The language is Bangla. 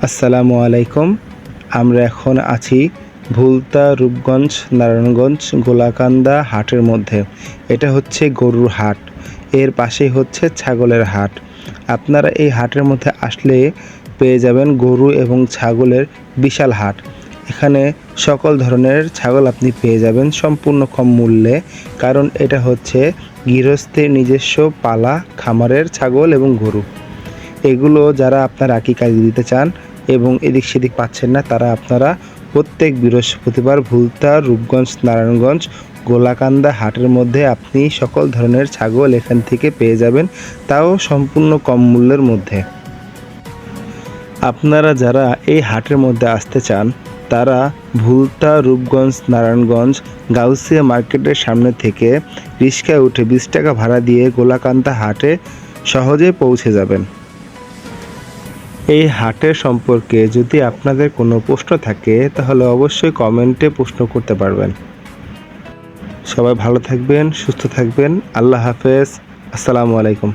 আসসালামু আলাইকুম। আমরা এখন আছি ভুলতা, রূপগঞ্জ, নারায়ণগঞ্জ, গোলাকান্দা হাটের মধ্যে। এটা হচ্ছে গরুর হাট, এর পাশেই হচ্ছে ছাগলের হাট। আপনারা এই হাটের মধ্যে আসলে পেয়ে যাবেন গরু এবং ছাগলের বিশাল হাট। এখানে সকল ধরনের ছাগল আপনি পেয়ে যাবেন সম্পূর্ণ কম মূল্যে, কারণ এটা হচ্ছে গৃহস্থের নিজস্ব পালা খামারের ছাগল এবং গরু। এগুলো যারা আপনারা আকিকায় দিতে চান এবং এদিক সেদিক পাচ্ছেন না, তারা আপনারা প্রত্যেক বৃহস্পতিবার ভুলতা, রূপগঞ্জ, নারায়ণগঞ্জ, গোলাকান্দা হাটের মধ্যে আপনি সকল ধরনের ছাগল এখান থেকে পেয়ে যাবেন, তাও সম্পূর্ণ কম মূল্যের মধ্যে। আপনারা যারা এই হাটের মধ্যে আসতে চান তারা ভুলতা, রূপগঞ্জ, নারায়ণগঞ্জ গাউসিয়া মার্কেটের সামনে থেকে রিক্সায় উঠে 20 টাকা ভাড়া দিয়ে গোলাকান্দা হাটে সহজে পৌঁছে যাবেন। এই হাটের সম্পর্কে যদি আপনাদের কোনো প্রশ্ন থাকে তাহলে অবশ্যই কমেন্টে প্রশ্ন করতে পারবেন। সবাই ভালো থাকবেন, সুস্থ থাকবেন। আল্লাহ হাফেজ। আসসালামু আলাইকুম।